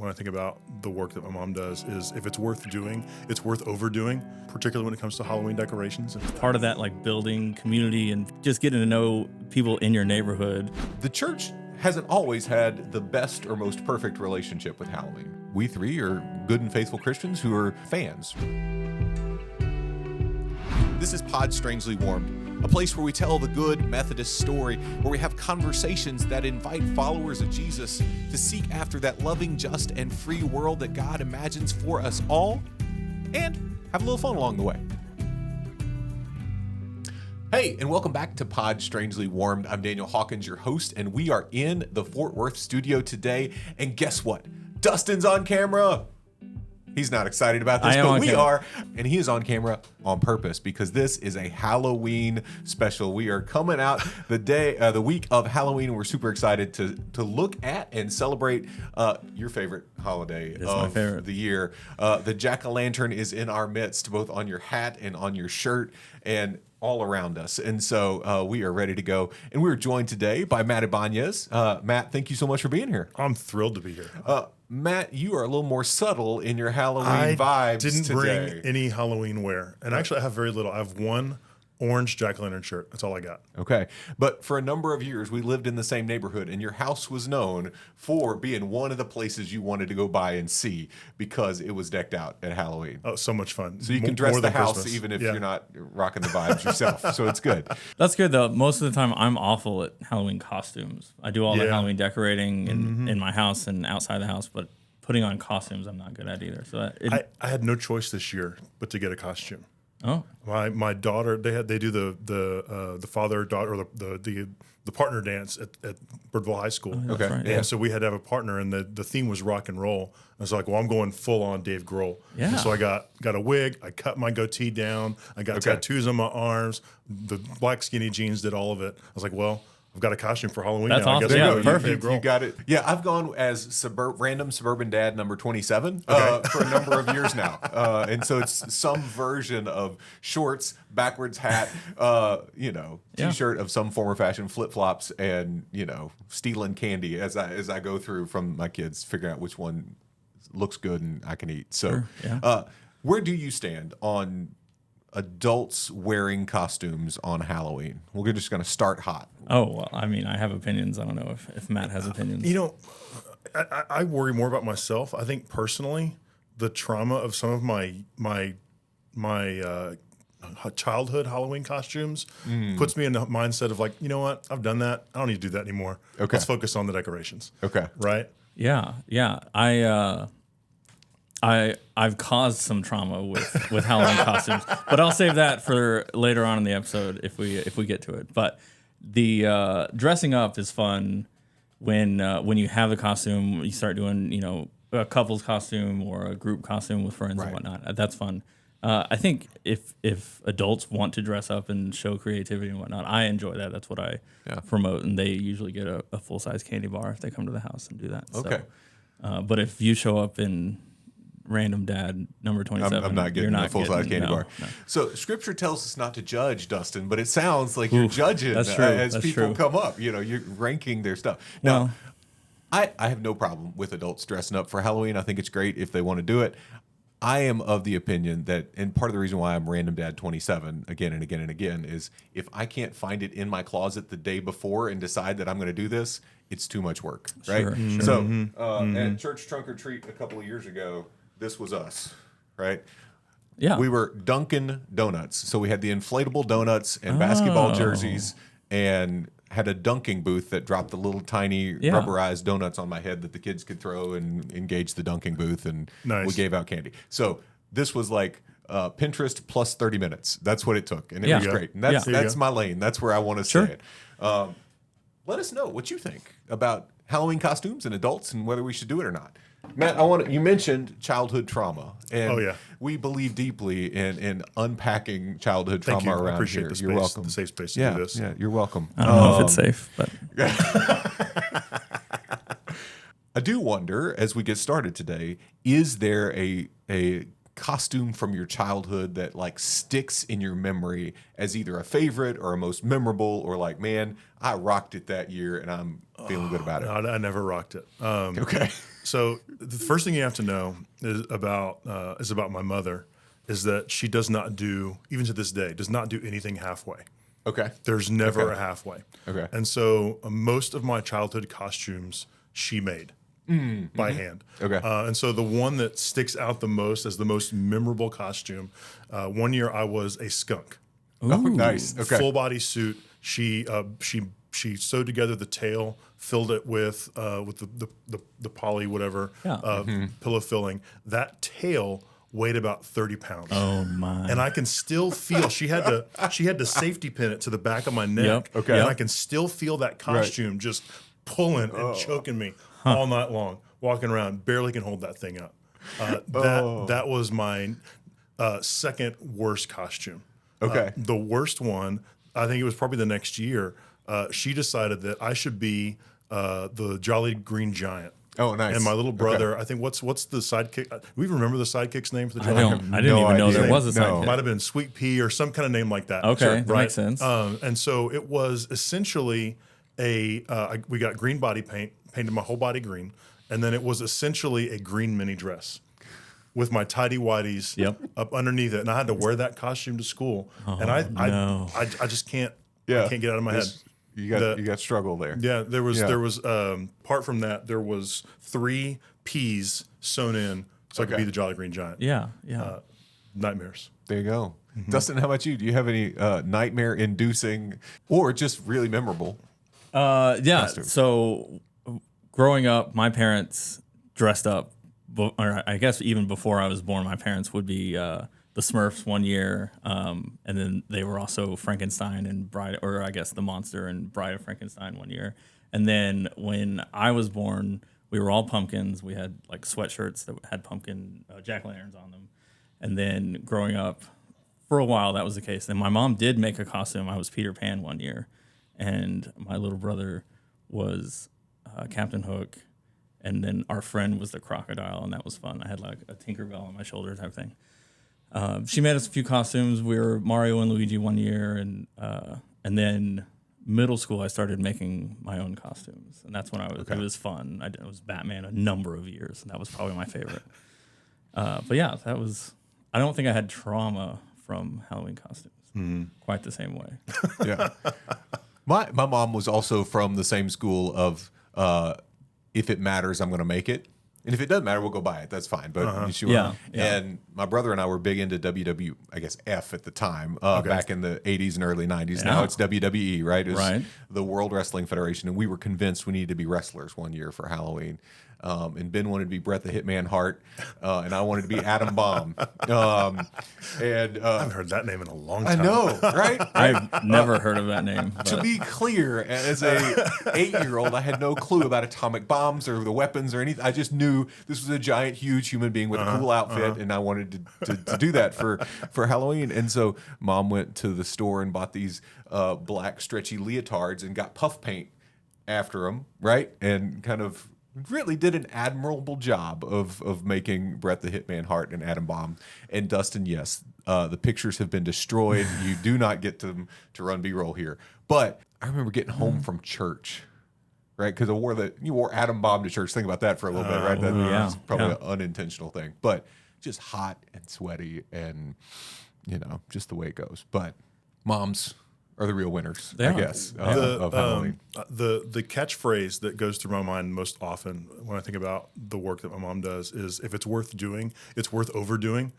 when I think about the work that my mom does is if it's worth doing, it's worth overdoing, particularly when it comes to Halloween decorations. Part of that, like building community and just getting to know people in your neighborhood. The church hasn't always had the best or most perfect relationship with Halloween. We three are good and faithful Christians who are fans. This is Pod Strangely Warmed, a place where we tell the good Methodist story, where we have conversations that invite followers of Jesus to seek after that loving, just, and free world that God imagines for us all, and have a little fun along the way. Hey, and welcome back to Pod Strangely Warmed. I'm Daniel Hawkins, your host, and we are in the Fort Worth studio today. And guess what? Dustin's on camera. He's not excited about this, but we are. And he is on camera on purpose because this is a Halloween special. We are coming out the week of Halloween. And we're super excited to look at and celebrate your favorite holiday of the year. The jack-o'-lantern is in our midst, both on your hat and on your shirt and all around us. And so we are ready to go. And we're joined today by Matt Ybanez. Matt, thank you so much for being here. I'm thrilled to be here. Matt, you are a little more subtle in your Halloween vibes today. I didn't bring any Halloween wear. And actually, I have very little. I have one orange jack-o'-lantern shirt. That's all I got. Okay. But for a number of years, we lived in the same neighborhood, and your house was known for being one of the places you wanted to go by and see because it was decked out at Halloween. Oh, so much fun. So you can dress the house Christmas. even if you're not rocking the vibes yourself. So it's good. That's good, though. Most of the time, I'm awful at Halloween costumes. I do all the Halloween decorating in my house and outside the house, but putting on costumes, I'm not good at either. So I had no choice this year but to get a costume. Oh, my daughter, they do the father-daughter or the partner dance at Birdville High School. Oh, okay, right. Yeah. So we had to have a partner, and the theme was rock and roll. I was like, well, I'm going full on Dave Grohl. Yeah. And so I got a wig. I cut my goatee down. I got tattoos on my arms. The black skinny jeans did all of it. I was like, well, I've got a costume for Halloween That's now. awesome. I guess Yeah, perfect. You got it. Yeah, I've gone as random suburban dad number 27 for a number of years now. And so it's some version of shorts, backwards hat, T-shirt of some form or fashion, flip-flops, and, stealing candy as I go through from my kids, figuring out which one looks good and I can eat. So where do you stand on adults wearing costumes on Halloween? We're just going to start hot. Oh, well, I mean, I have opinions. I don't know if Matt has opinions. I worry more about myself. I think personally, the trauma of some of my childhood Halloween costumes puts me in the mindset of like, you know what? I've done that. I don't need to do that anymore. Okay. Let's focus on the decorations. Okay. Right? Yeah. I've caused some trauma with Halloween costumes, but I'll save that for later on in the episode if we get to it. But the dressing up is fun when you have a costume, you start doing a couple's costume or a group costume with friends and whatnot. That's fun. I think if adults want to dress up and show creativity and whatnot, I enjoy that. That's what I promote, and they usually get a full size candy bar if they come to the house and do that. Okay. So, but if you show up in random dad number 27. I'm not getting a full-size candy bar. No. So Scripture tells us not to judge, Dustin, but it sounds like you're judging as people come up. You're ranking their stuff. Now, I have no problem with adults dressing up for Halloween. I think it's great if they want to do it. I am of the opinion that, and part of the reason why I'm random dad 27 again and again and again is if I can't find it in my closet the day before and decide that I'm going to do this, it's too much work, right? Sure. So at Church Trunk or Treat a couple of years ago, this was us, right? Yeah. We were Dunkin' Donuts. So we had the inflatable donuts and basketball jerseys and had a dunking booth that dropped the little tiny rubberized donuts on my head that the kids could throw and engage the dunking booth, and we gave out candy. So this was like Pinterest plus 30 minutes. That's what it took, and it was great. And that's my lane. That's where I want to say it. Let us know what you think about Halloween costumes and adults and whether we should do it or not. Matt, you mentioned childhood trauma, and we believe deeply in unpacking childhood trauma around I appreciate here. the space, You're welcome. the safe space to do this. Yeah, you're welcome. I don't know if it's safe, but I do wonder, as we get started today, is there a costume from your childhood that like sticks in your memory as either a favorite or a most memorable, or like, man, I rocked it that year and I'm feeling good about it? No, I never rocked it. Okay. So the first thing you have to know is about my mother, is that she does not do, even to this day, does not do anything halfway. Okay. There's never a halfway. Okay. And so most of my childhood costumes she made by hand. Okay. And so the one that sticks out the most as the most memorable costume, one year I was a skunk. Oh, nice. Okay. Full body suit. She sewed together the tail, filled it with the poly whatever pillow filling. That tail weighed about 30 pounds. Oh my! And I can still feel she had to safety pin it to the back of my neck. Yep. Okay. And I can still feel that costume just pulling and choking me all night long. Walking around, barely can hold that thing up. That was my second worst costume. Okay. The worst one, I think it was probably the next year. She decided that I should be the Jolly Green Giant. Oh, nice. And my little brother, I think, what's the sidekick? Do we remember the sidekick's name for the Jolly Green? I didn't even know idea. there was a No. sidekick. Might have been Sweet Pea or some kind of name like that. Okay, that makes sense. And so it was essentially we got green body paint, painted my whole body green, and then it was essentially a green mini dress with my tidy whities up underneath it, and I had to wear that costume to school, and I just can't I can't get it out of my head. You got struggle there. Yeah, there was apart from that, there was 3 P's sewn in so I could be the Jolly Green Giant. Yeah. Nightmares. There you go. Dustin, how about you? Do you have any nightmare-inducing or just really memorable? So growing up, my parents dressed up, or I guess even before I was born, my parents would be the Smurfs one year, and then they were also Frankenstein and the Monster and Bride of Frankenstein one year. And then when I was born, we were all pumpkins. We had like sweatshirts that had pumpkin jack-o'-lanterns on them. And then growing up, for a while, that was the case. And my mom did make a costume. I was Peter Pan one year, and my little brother was Captain Hook, and then our friend was the crocodile, and that was fun. I had like a Tinkerbell on my shoulder type thing. She made us a few costumes. We were Mario and Luigi one year, and then middle school I started making my own costumes, and that's when it was fun. I was Batman a number of years, and that was probably my favorite. But yeah, that was. I don't think I had trauma from Halloween costumes quite the same way. Yeah. My mom was also from the same school of if it matters, I'm going to make it. And if it doesn't matter, we'll go buy it. That's fine. But she went. And my brother and I were big into WWF at the time, back in the 80s and early 90s. Now it's WWE, right? It was the World Wrestling Federation. And we were convinced we needed to be wrestlers one year for Halloween. And Ben wanted to be Bret the Hitman Hart, and I wanted to be Adam Bomb. I haven't heard that name in a long time. I know, right? I've never heard of that name. To be clear, as a 8-year-old, I had no clue about atomic bombs or the weapons or anything. I just knew this was a giant, huge human being with a cool outfit, and I wanted to do that for Halloween. And so Mom went to the store and bought these black stretchy leotards and got puff paint after them, right? And kind of really did an admirable job of making Bret the Hitman Hart and Adam Bomb. And Dustin, yes, the pictures have been destroyed. You do not get to run B-roll here. But I remember getting home from church, right? Because you wore Adam Bomb to church. Think about that for a little bit, right? That's probably an unintentional thing. But just hot and sweaty and, just the way it goes. But moms are the real winners, I guess, of Halloween. The catchphrase that goes through my mind most often when I think about the work that my mom does is, if it's worth doing, it's worth overdoing.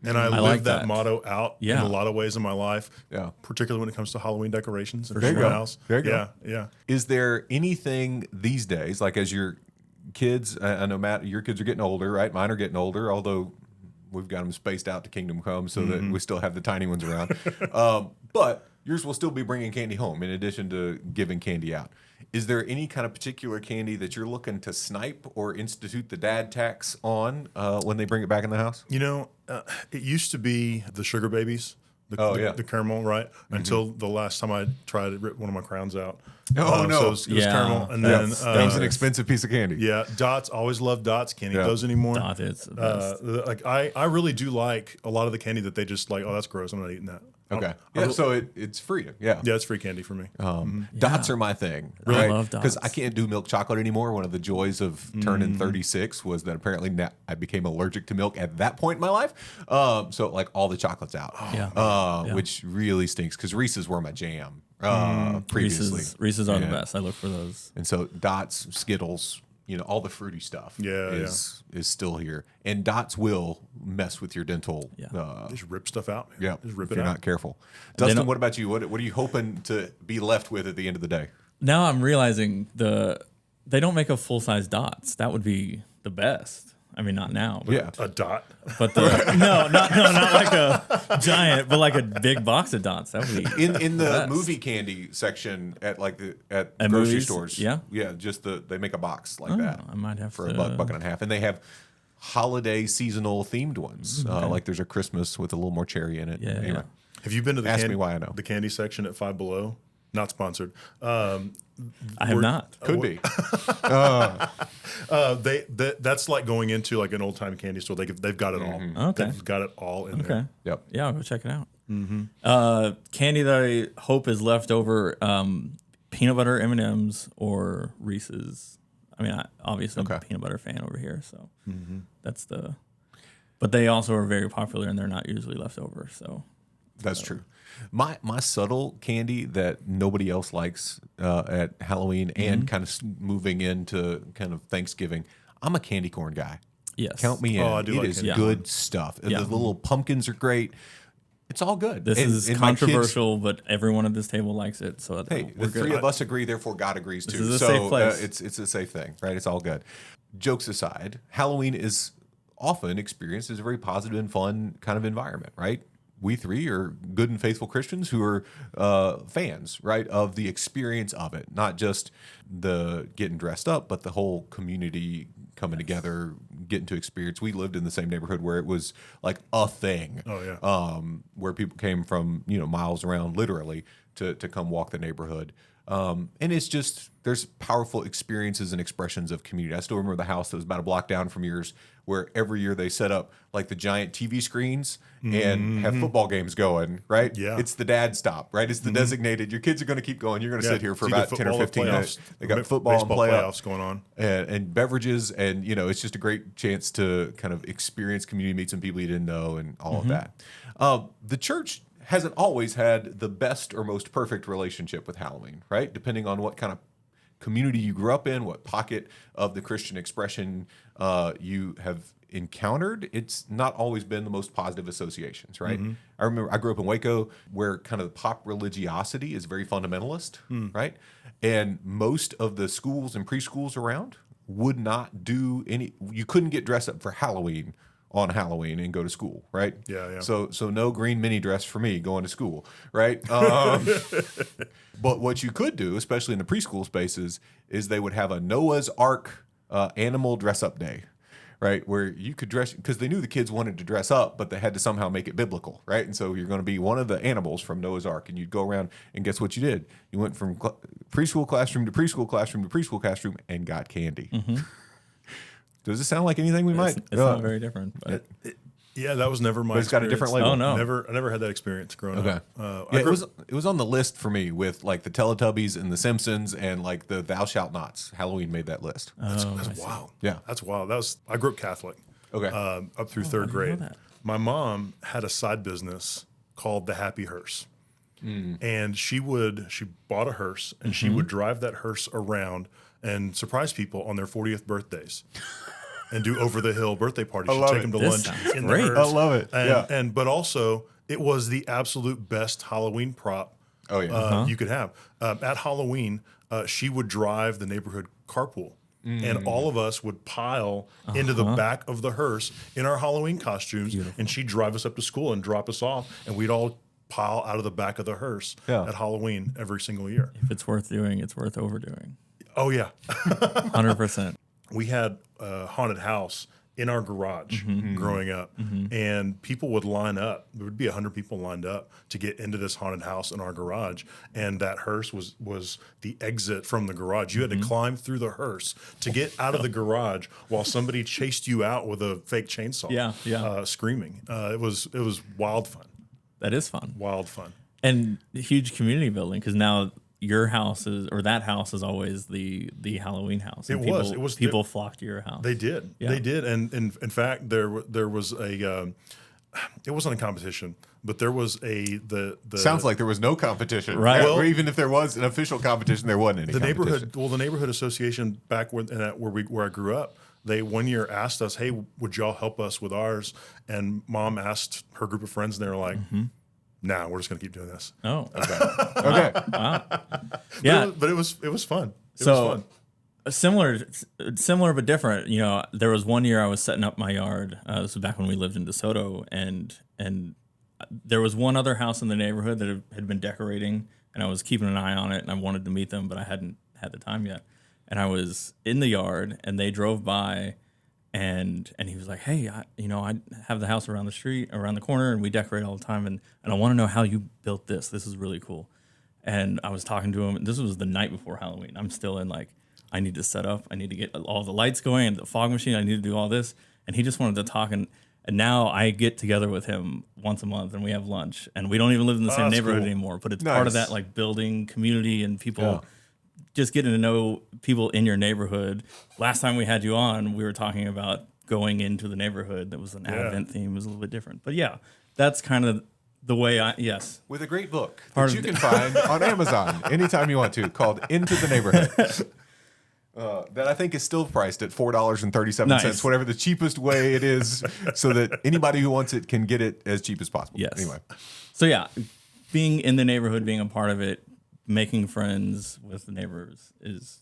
And I live like that motto out in a lot of ways in my life, particularly when it comes to Halloween decorations in my house. There you go. Yeah. Is there anything these days, like as your kids, I know, Matt, your kids are getting older, right? Mine are getting older, although we've got them spaced out to Kingdom Come so that we still have the tiny ones around. But yours will still be bringing candy home in addition to giving candy out. Is there any kind of particular candy that you're looking to snipe or institute the dad tax on when they bring it back in the house? It used to be the sugar babies, the caramel, right? Until the last time I tried to rip one of my crowns out. Oh, no. So it was caramel, and Yeah, then that was an expensive piece of candy. yeah, Dots. Always loved Dots. Can't eat Yeah. those anymore. Dot is the best. Like I really do like a lot of the candy that they just like. Oh, that's gross. I'm not eating that. Okay. Yeah, so it's free. Yeah. Yeah, it's free candy for me. Dots are my thing. Really Right? love Because Dots. I can't do milk chocolate anymore. One of the joys of turning 36 was that apparently I became allergic to milk at that point in my life. So like all the chocolate's out. Yeah. Which really stinks because Reese's were my jam previously. Reese's are the Yeah. best. I look for those. And so Dots, Skittles, all the fruity stuff is still here. And Dots will mess with your dental. Just rip stuff out. Man. Yeah, Just rip if it you're out. not careful. Dustin, what about you? What are you hoping to be left with at the end of the day? Now I'm realizing they don't make a full size Dots. That would be the best. I mean, not now. But, Yeah. A dot. But not like a giant, but like a big box of Dots. That would be In the best. movie candy section at At grocery movies? stores. Yeah? Yeah, just they make a box like that. I might have for to $1, $1.50. And they have holiday seasonal themed ones. Like there's a Christmas with a little more cherry in it. Yeah, Anyway. yeah. Have you been to the Ask me why I know. the candy section at Five Below? Not sponsored. I have not. Could be. That's like going into like an old time candy store. They've got it all. Okay. They've got it all in Okay. there. Yep. Yeah, I'll go check it out. Candy that I hope is left over: peanut butter M&Ms or Reese's. I mean, obviously I'm a peanut butter fan over here, so that's the. But they also are very popular, and they're not usually left over. So That's true. My subtle candy that nobody else likes at Halloween and kind of moving into kind of Thanksgiving, I'm a candy corn guy. yes, Count me in. Oh, I do It like is candy good stuff. Yeah. The little pumpkins are great. It's all good. This And- is and my kids- controversial, but everyone at this table likes it. So Hey, we're the good. three of us agree, therefore God agrees too. is a so safe place. It's a safe thing, right? It's all good. Jokes aside, Halloween is often experienced as a very positive and fun kind of environment, right? We three are good and faithful Christians who are fans, right, of the experience of it, not just the getting dressed up, but the whole community coming together, getting to experience. We lived in the same neighborhood where it was like a thing. Oh, yeah. Where people came from, miles around, literally, to come walk the neighborhood. And it's just, there's powerful experiences and expressions of community. I still remember the house that was about a block down from yours, where every year they set up like the giant TV screens and have football games going, right? Yeah. It's the dad stop, right? It's the designated, your kids are going to keep going. You're going to sit here for about 10 or 15 minutes. They got football and baseball playoffs going on. and beverages, and it's just a great chance to kind of experience community, meet some people you didn't know, and all of that. The church hasn't always had the best or most perfect relationship with Halloween, right? Depending on what kind of community you grew up in, what pocket of the Christian expression you have encountered, it's not always been the most positive associations, right? I remember I grew up in Waco, where kind of the pop religiosity is very fundamentalist, right? And most of the schools and preschools around would not do any, you couldn't get dressed up for Halloween on Halloween and go to school, right? Yeah. So no green mini dress for me going to school, right? But what you could do, especially in the preschool spaces, is they would have a Noah's Ark animal dress up day, right? Where you could dress, because they knew the kids wanted to dress up, but they had to somehow make it biblical, right? And so you're going to be one of the animals from Noah's Ark, and you'd go around, and guess what you did? You went from preschool classroom to preschool classroom to preschool classroom and got candy. Does it sound like anything we might? It's not very different, but Yeah, that was never my. But it's got a different label. Oh, no. I never had that experience growing Okay. up. Yeah, it was on the list for me with like the Teletubbies and the Simpsons and like the Thou Shalt Nots. Halloween made that list. That's wild. Yeah. That's wild. I grew up Catholic. Okay. Up through third didn't know grade. that. My mom had a side business called the Happy Hearse. And she bought a hearse and she would drive that hearse around and surprise people on their 40th birthdays. And do over the hill birthday parties. love She'd take it. them to This lunch sounds in great. the hearse. I love it. And, Yeah. but also it was the absolute best Halloween prop Oh, yeah. you could have. At Halloween, she would drive the neighborhood carpool. And all of us would pile into the back of the hearse in our Halloween costumes, and she'd drive us up to school and drop us off, and we'd all pile out of the back of the hearse at Halloween every single year. if it's worth doing, it's worth overdoing. Oh yeah, 100%. we had a haunted house in our garage growing up, and people would line up. There would be 100 people lined up to get into this haunted house in our garage, and that hearse was the exit from the garage. You had to climb through the hearse to get out of the garage while somebody chased you out with a fake chainsaw, screaming. It was wild fun. That is fun. Wild fun. And huge community building, because now your house is, or that house is always the Halloween house. And It was. People flocked to your house. They did. Yeah. They did. And in fact, there was a. It wasn't a competition, but there was the. Sounds like there was no competition, right? Well, or even if there was an official competition, there wasn't any. The neighborhood association back where I grew up. They one year asked us, "Hey, would y'all help us with ours?" And Mom asked her group of friends, and they were like, "Nah, we're just gonna keep doing this." Oh, Okay. wow. Yeah, but it was fun. It was fun. Similar but different. You know, there was one year I was setting up my yard. This was back when we lived in DeSoto, and there was one other house in the neighborhood that had been decorating, and I was keeping an eye on it, and I wanted to meet them, but I hadn't had the time yet. And I was in the yard, and they drove by, and he was like, "Hey, I have the house around the corner, and we decorate all the time, and I want to know how you built this. This is really cool." And I was talking to him, and this was the night before Halloween. I'm still in like, I need to set up, I need to get all the lights going, and the fog machine, I need to do all this. And he just wanted to talk, and now I get together with him once a month, and we have lunch, and we don't even live in the same neighborhood anymore, but it's part of that like building community and people just getting to know people in your neighborhood. Last time we had you on, we were talking about going into the neighborhood. That was an Advent theme. It was a little bit different. But yeah, that's kind of the way with a great book that you can find on Amazon anytime you want to, called Into the Neighborhood. That I think is still priced at $4.37, whatever the cheapest way it is, so that anybody who wants it can get it as cheap as possible. Yes. Anyway. So yeah, being in the neighborhood, being a part of it, making friends with the neighbors is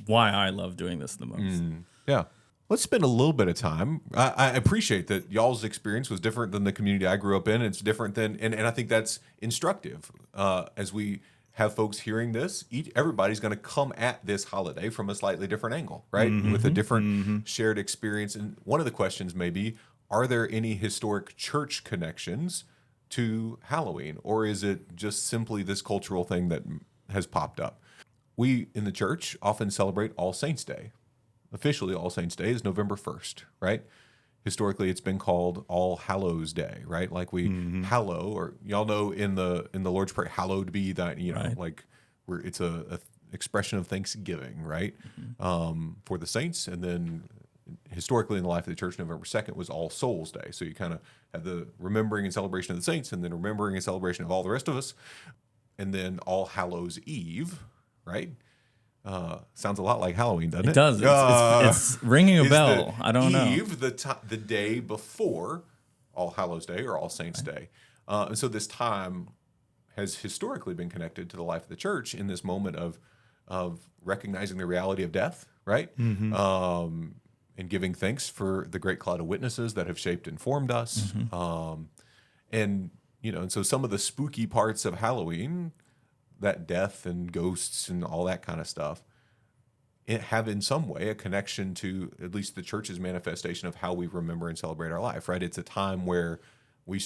why I love doing this the most. Yeah. Let's spend a little bit of time. I appreciate that y'all's experience was different than the community I grew up in. It's different than, and I think that's instructive. As we have folks hearing this, everybody's going to come at this holiday from a slightly different angle, right? With a different shared experience. And one of the questions may be, are there any historic church connections to Halloween, or is it just simply this cultural thing that has popped up? We in the church often celebrate All Saints Day. Officially, All Saints Day is November 1st, right? Historically, it's been called All Hallows Day, right? Like we hallow, or y'all know in the Lord's Prayer, hallowed be thy, like it's a expression of thanksgiving, right? For the saints, and then historically in the life of the church, November 2nd was All Souls Day. So you kind of have the remembering and celebration of the saints, and then remembering and celebration of all the rest of us, and then All Hallows Eve, right? Sounds a lot like Halloween, doesn't it? It does. It's ringing a bell. I don't know. Eve, the day before All Hallows Day or All Saints Day. And so this time has historically been connected to the life of the church in this moment of recognizing the reality of death, right? And giving thanks for the great cloud of witnesses that have shaped and formed us. And so some of the spooky parts of Halloween, that death and ghosts and all that kind of stuff, it have in some way a connection to at least the church's manifestation of how we remember and celebrate our life, right? It's a time where we,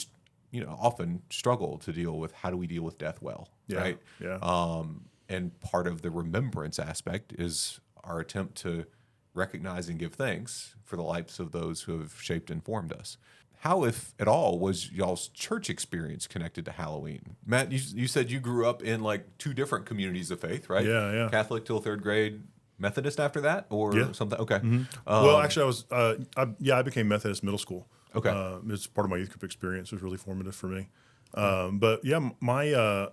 often struggle to deal with how do we deal with death well, right? Yeah. And part of the remembrance aspect is our attempt to recognize and give thanks for the lives of those who have shaped and formed us. How, if at all, was y'all's church experience connected to Halloween? Matt, you said you grew up in like two different communities of faith, right? Yeah. Catholic till third grade, Methodist after that, or something? Okay. Well, actually, I became Methodist middle school. Okay. It's part of my youth group experience. It was really formative for me. But yeah, my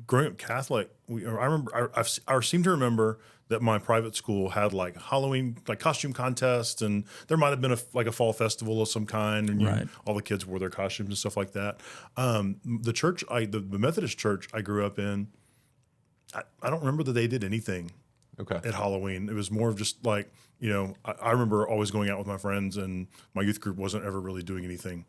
growing up Catholic, I seem to remember that my private school had like Halloween, like costume contests, and there might have been a fall festival of some kind, and all the kids wore their costumes and stuff like that. The church, the Methodist church I grew up in, I don't remember that they did anything at Halloween. It was more of just like, I remember always going out with my friends, and my youth group wasn't ever really doing anything.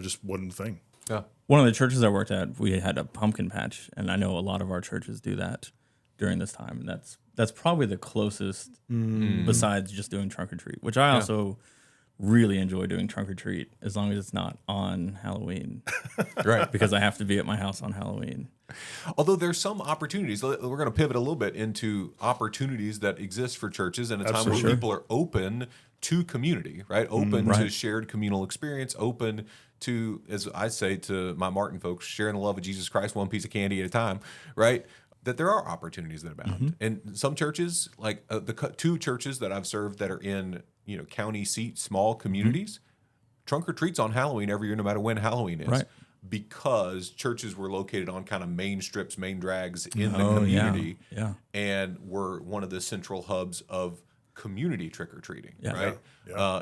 Just wasn't a thing. Yeah. One of the churches I worked at, we had a pumpkin patch, and I know a lot of our churches do that. during this time, and that's probably the closest besides just doing trunk or treat, which I also really enjoy doing trunk or treat as long as it's not on Halloween, Right. because I have to be at my house on Halloween. Although there's some opportunities, we're going to pivot a little bit into opportunities that exist for churches in a time where people are open to community, right? Open to shared communal experience, open to, as I say to my Martin folks, sharing the love of Jesus Christ one piece of candy at a time, right? That there are opportunities that abound. And some churches, like the two churches that I've served that are in, county seat, small communities, trunk or treats on Halloween every year, no matter when Halloween is. Right. Because churches were located on kind of main strips, main drags in the community, and were one of the central hubs of community trick-or-treating, right?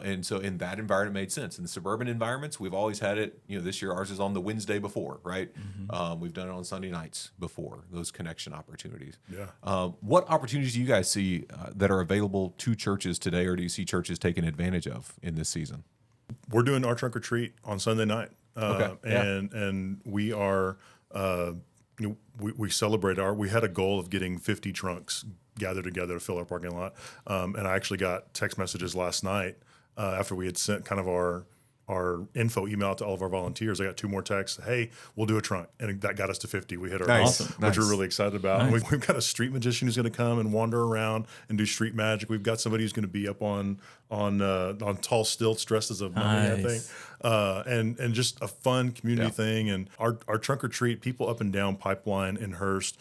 And so in that environment, it made sense. In the suburban environments, we've always had it, this year ours is on the Wednesday before, right? We've done it on Sunday nights before, those connection opportunities. What opportunities do you guys see that are available to churches today, or do you see churches taking advantage of in this season? We're doing our trunk or treat on Sunday night. And we are, we celebrate we had a goal of getting 50 trunks gathered together to fill our parking lot. And I actually got text messages last night after we had sent kind of our info email out to all of our volunteers. I got 2 more texts. Hey, we'll do a trunk. And that got us to 50. We hit our goal, which we're really excited about. And we've got a street magician who's going to come and wander around and do street magic. We've got somebody who's going to be up on tall stilts dressed as a mummy, I think. And just a fun community thing. And our trunk or treat, people up and down Pipeline in Hearst,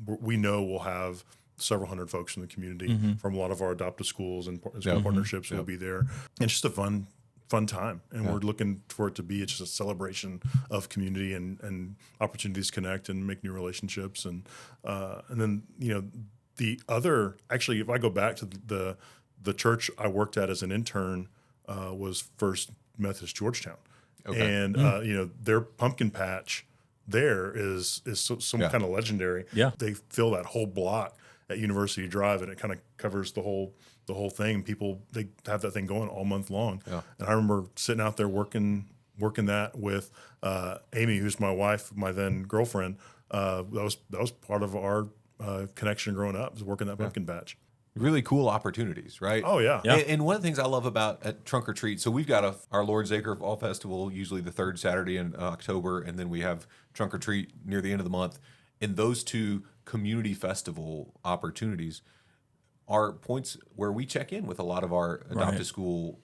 we know we'll have several hundred folks from the community from a lot of our adoptive schools and partnerships will be there. And it's just a fun time, and we're looking for it to be just a celebration of community and opportunities to connect and make new relationships. And then the other, actually, if I go back to the church I worked at as an intern was First Methodist Georgetown, and their pumpkin patch there is some kind of legendary. They fill that whole block at University Drive, and it kind of covers the whole thing. People, they have that thing going all month long. And I remember sitting out there working that with Amy, who's my wife, my then girlfriend. That was part of our connection growing up, was working that pumpkin patch. Really cool opportunities, right? Oh, yeah. And one of the things I love about at Trunk or Treat, so we've got our Lord's Acre Fall Festival, usually the third Saturday in October, and then we have Trunk or Treat near the end of the month. And those two community festival opportunities are points where we check in with a lot of our adopted school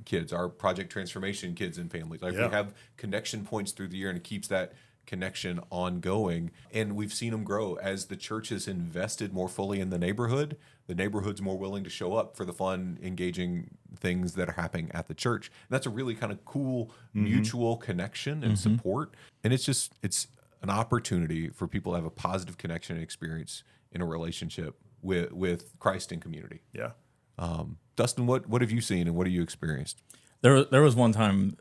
kids, our Project Transformation kids and families. Like we have connection points through the year, and it keeps that connection ongoing. And we've seen them grow as the church has invested more fully in the neighborhood. The neighborhood's more willing to show up for the fun, engaging things that are happening at the church. And that's a really kind of cool mutual connection and support. And it's an opportunity for people to have a positive connection and experience in a relationship with Christ and community. Dustin, what have you seen and what have you experienced? There was one time,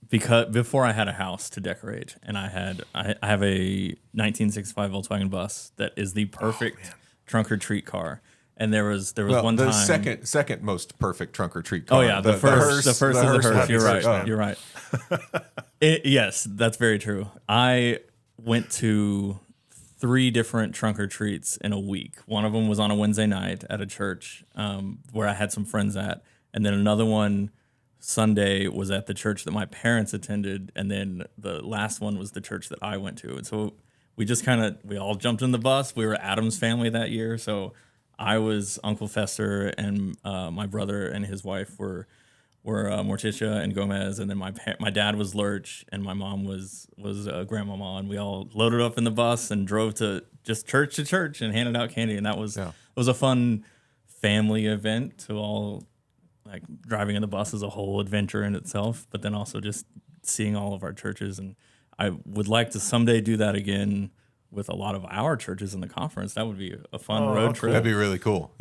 because before I had a house to decorate, and I have a 1965 Volkswagen bus that is the perfect trunk or treat car. And there was one time, the second most perfect trunk or treat car. Oh yeah, the first is the Hearst. You're right. You're right. Yes, that's very true. I went to 3 different trunk or treats in a week. One of them was on a Wednesday night at a church where I had some friends at, and then another one Sunday was at the church that my parents attended, and then the last one was the church that I went to. And so we all jumped in the bus. We were Adam's family that year, so I was Uncle Fester, and my brother and his wife were Morticia and Gomez, and then my dad was Lurch, and my mom was Grandmama, and we all loaded up in the bus and drove to church and handed out candy, and that was it was a fun family event to all, like, driving in the bus is a whole adventure in itself, but then also just seeing all of our churches, and I would like to someday do that again with a lot of our churches in the conference. That would be a fun road trip. That'd be really cool.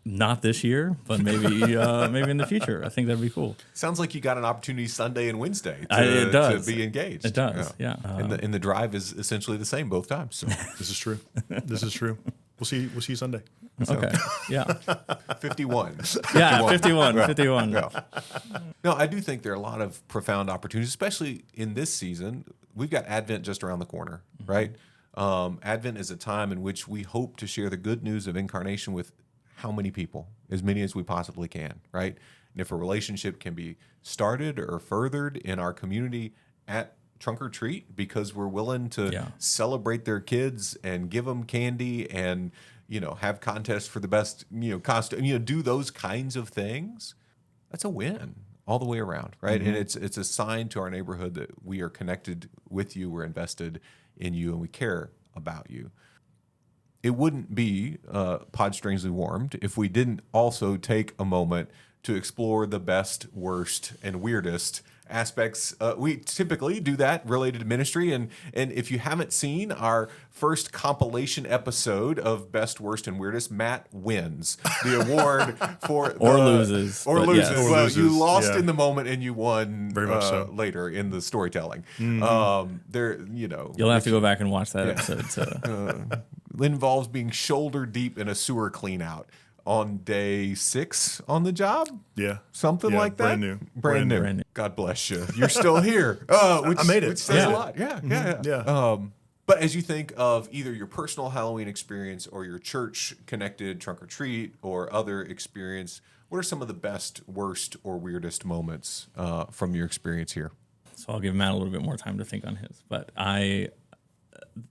Not this year, but maybe maybe in the future. I think that'd be cool. Sounds like you got an opportunity Sunday and Wednesday to be engaged. It does, yeah. And the drive is essentially the same both times. So this is true. This is true. We'll see you Sunday. Okay. Yeah. 51. Yeah, 51. Yeah. No, I do think there are a lot of profound opportunities, especially in this season. We've got Advent just around the corner, right? Advent is a time in which we hope to share the good news of incarnation with how many people? As many as we possibly can, right? And if a relationship can be started or furthered in our community at Trunk or Treat because we're willing to celebrate their kids and give them candy and, have contests for the best, costume, do those kinds of things, that's a win all the way around, right? And it's a sign to our neighborhood that we are connected with you, we're invested in you, and we care about you. It wouldn't be Pod Strangely Warmed if we didn't also take a moment to explore the best, worst, and weirdest aspects. We typically do that related to ministry, and if you haven't seen our first compilation episode of Best, Worst, and Weirdest, Matt wins the award for loses. Well, you lost Yeah. in the moment and you won Very much so. later in the storytelling. You'll have to go back and watch that episode. So. Involves being shoulder deep in a sewer clean out on day 6 on the job. Yeah. Something Yeah, like that. Brand new. Brand new. God bless you. You're still here. Which, I made it. Which says a Yeah. lot. Yeah. Yeah. But as you think of either your personal Halloween experience or your church connected trunk or treat or other experience, what are some of the best, worst, or weirdest moments from your experience here? So I'll give Matt a little bit more time to think on his. But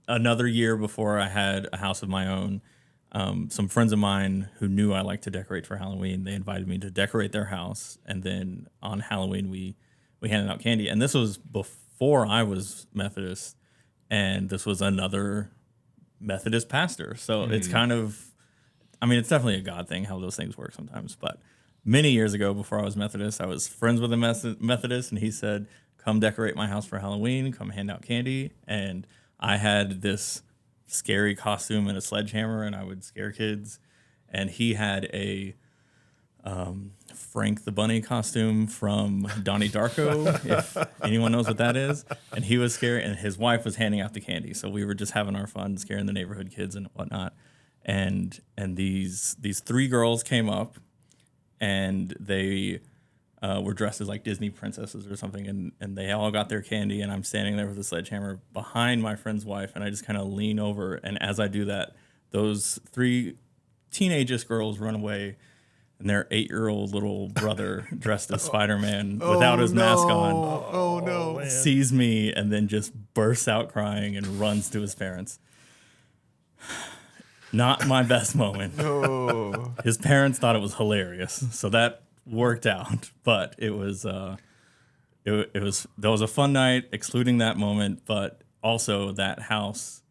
another year before I had a house of my own, some friends of mine who knew I liked to decorate for Halloween, they invited me to decorate their house. And then on Halloween, we handed out candy. And this was before I was Methodist. And this was another Methodist pastor. So it's kind of, it's definitely a God thing how those things work sometimes. But many years ago, before I was Methodist, I was friends with a Methodist. And he said, come decorate my house for Halloween, come hand out candy. And I had this scary costume and a sledgehammer, and I would scare kids. And he had a Frank the Bunny costume from Donnie Darko, if anyone knows what that is. And he was scary, and his wife was handing out the candy. So we were just having our fun, scaring the neighborhood kids and whatnot. And these 3 girls came up, and they were dressed as like Disney princesses or something, and they all got their candy, and I'm standing there with a sledgehammer behind my friend's wife, and I just kind of lean over, and as I do that, those 3 teenage girls run away, and their 8-year-old little brother dressed as Spider-Man without his mask on. Oh no! Sees me and then just bursts out crying and runs to his parents. Not my best moment. No. His parents thought it was hilarious, so that worked out, but it was that was a fun night, excluding that moment, but also that house.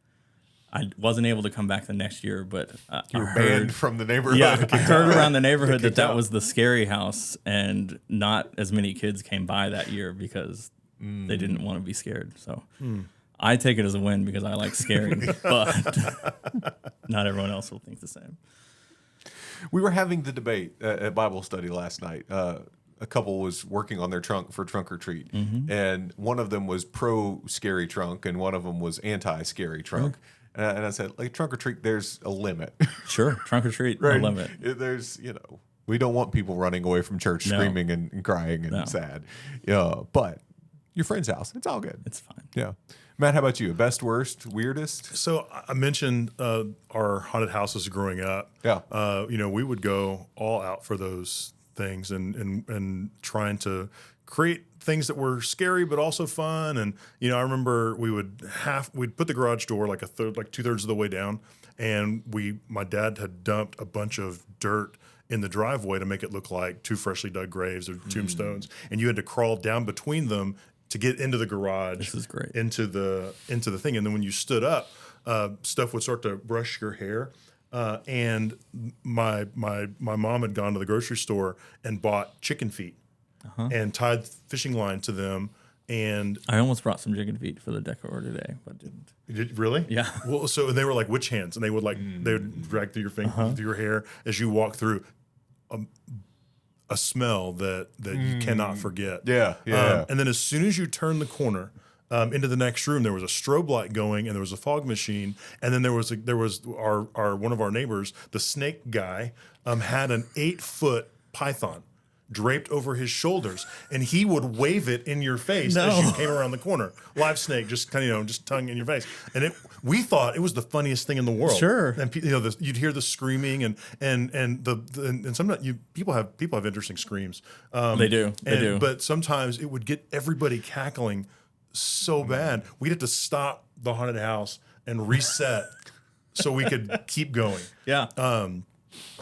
I wasn't able to come back the next year, but You were banned from the neighborhood. Yeah, I heard around the neighborhood that was the scary house, and not as many kids came by that year because they didn't want to be scared. So I take it as a win because I like scaring, but not everyone else will think the same. We were having the debate at Bible study last night. A couple was working on their trunk for trunk or treat, and one of them was pro scary trunk, and one of them was anti scary trunk. And I said, like, trunk or treat, there's a limit. Sure, trunk or treat, Right? no limit. There's, we don't want people running away from church screaming and crying and sad. But your friend's house, it's all good. It's fine. Yeah. Matt, how about you? Best, worst, weirdest? So I mentioned our haunted houses growing up. Yeah. We would go all out for those things and trying to create things that were scary but also fun. And I remember we'd put the garage door like 2/3 of the way down, and my dad had dumped a bunch of dirt in the driveway to make it look like 2 freshly dug graves or tombstones, and you had to crawl down between them to get into the garage. This is great. Into the thing, and then when you stood up, stuff would start to brush your hair. And my mom had gone to the grocery store and bought chicken feet and tied fishing line to them. And I almost brought some chicken feet for the decor today, but didn't. Really? Yeah. Well, so they were like witch hands, and they would they would drag through your through your hair as you walk through. A smell that you cannot forget. Yeah. And then as soon as you turn the corner into the next room, there was a strobe light going, and there was a fog machine, and then there was our one of our neighbors, the snake guy, had an 8-foot python draped over his shoulders, and he would wave it in your face as you came around the corner. Live snake, just kind of just tongue in your face, and we thought it was the funniest thing in the world. Sure, and you'd hear the screaming and sometimes people have interesting screams. They do, but sometimes it would get everybody cackling so bad we'd have to stop the haunted house and reset so we could keep going. Yeah.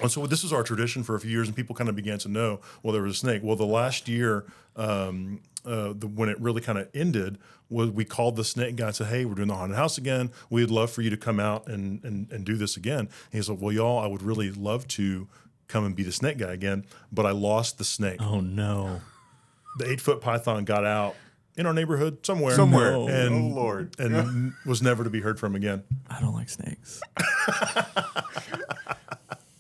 And so this was our tradition for a few years, and people kind of began to know, well, there was a snake. Well, the last year, when it really kind of ended, we called the snake guy and said, hey, we're doing the haunted house again. We'd love for you to come out and do this again. And he said, well, y'all, I would really love to come and be the snake guy again, but I lost the snake. Oh, no. The 8-foot python got out in our neighborhood somewhere. No. And, oh, Lord. And was never to be heard from again. I don't like snakes.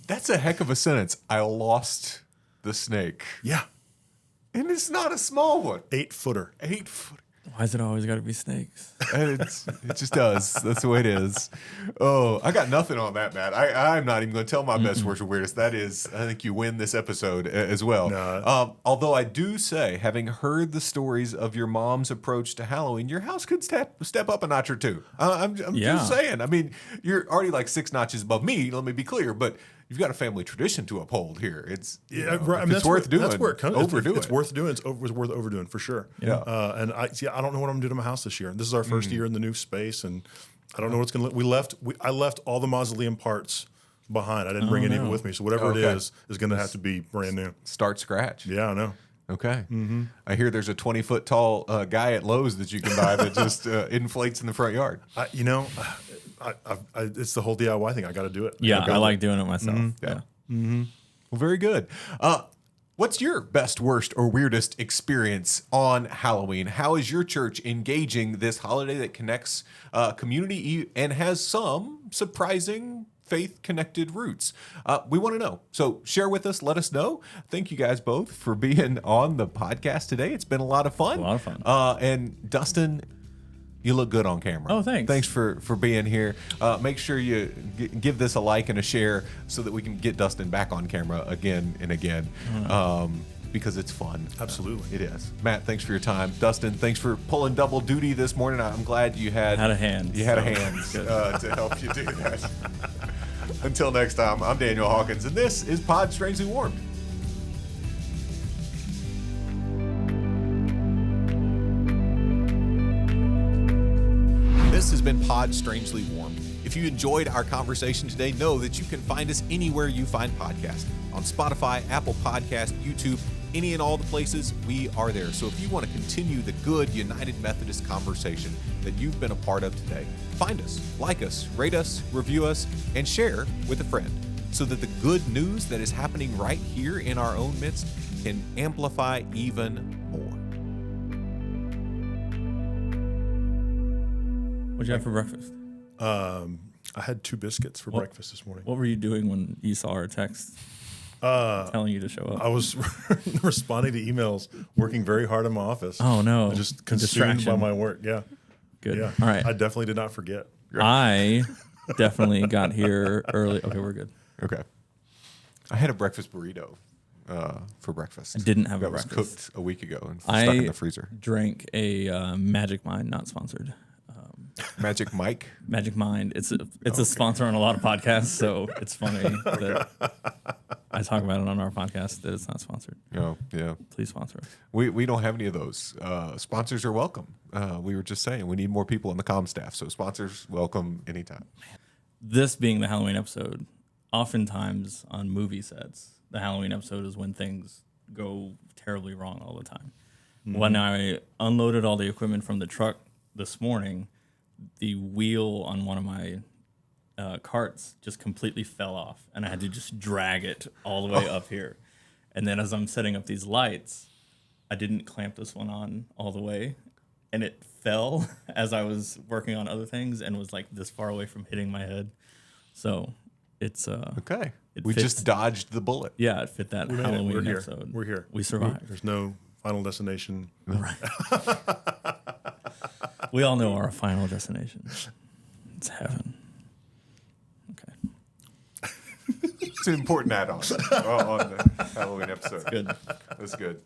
That's a heck of a sentence. I lost the snake. Yeah. And it's not a small one. 8-footer. 8-foot. Why is it always got to be snakes? And it just does. That's the way it is. Oh, I got nothing on that, Matt. I'm not even going to tell my best, worst, or weirdest. That is, I think you win this episode as well. No. Although I do say, having heard the stories of your mom's approach to Halloween, your house could step up a notch or two. I'm just saying. I mean, you're already like 6 notches above me. Let me be clear, but you've got a family tradition to uphold here. It's right. I mean, it's worth doing. That's where it comes. Overdo it's it. worth doing. It's worth overdoing for sure. Yeah. And I don't know what I'm gonna do to my house this year. This is our first year in the new space, and I don't know what's gonna. I left all the mausoleum parts behind. I didn't bring any of it with me. So whatever it is gonna have to be brand new. Start scratch. Yeah, I know. Okay. I hear there's a 20-foot tall guy at Lowe's that you can buy that just inflates in the front yard. It's the whole DIY thing. I got to do it. Yeah, I like doing it myself. Yeah. Well, very good. What's your best, worst, or weirdest experience on Halloween? How is your church engaging this holiday that connects community and has some surprising faith-connected roots? We want to know. So share with us. Let us know. Thank you guys both for being on the podcast today. It's been a lot of fun. A lot of fun. And Dustin, you look good on camera. Oh, thanks. Thanks for being here. Make sure you give this a like and a share so that we can get Dustin back on camera again and again. Because it's fun. Absolutely. It is. Matt, thanks for your time. Dustin, thanks for pulling double duty this morning. I'm glad you had a hand. You had a hand to help you do that. Until next time, I'm Daniel Hawkins, and this is Pod Strangely Warmed. This has been Pod Strangely Warmed. If you enjoyed our conversation today, know that you can find us anywhere you find podcasts. On Spotify, Apple Podcast, YouTube, any and all the places, we are there. So if you want to continue the good United Methodist conversation that you've been a part of today, find us, like us, rate us, review us, and share with a friend so that the good news that is happening right here in our own midst can amplify even more. What'd you have for breakfast? I had 2 biscuits for breakfast this morning. What were you doing when you saw our text telling you to show up? I was responding to emails, working very hard in my office. Oh, no. Just consumed by my work. Yeah. Good. Yeah. All right. I definitely did not forget. I definitely got here early. Okay, we're good. Okay. I had a breakfast burrito for breakfast. I didn't have a that was breakfast. cooked a week ago and stuck in the freezer. Drank a Magic Mind, not sponsored. Magic Mike. Magic Mind. It's a sponsor on a lot of podcasts, so it's funny that I talk about it on our podcast that it's not sponsored. Oh, yeah. Please sponsor us. We don't have any of those. Sponsors are welcome. We were just saying we need more people on the comm staff, so sponsors welcome anytime. This being the Halloween episode, oftentimes on movie sets, the Halloween episode is when things go terribly wrong all the time. When I unloaded all the equipment from the truck this morning, the wheel on one of my carts just completely fell off, and I had to just drag it all the way up here. And then as I'm setting up these lights, I didn't clamp this one on all the way, and it fell as I was working on other things and was like this far away from hitting my head. So it's Okay. it We fits. just dodged the bullet. Yeah, it fit that We made it. Halloween We're here. episode. We're here. We survived. There's no final destination. Right. We all know our final destination. It's heaven. Okay. It's an important add-on on the Halloween episode. Good. That's good.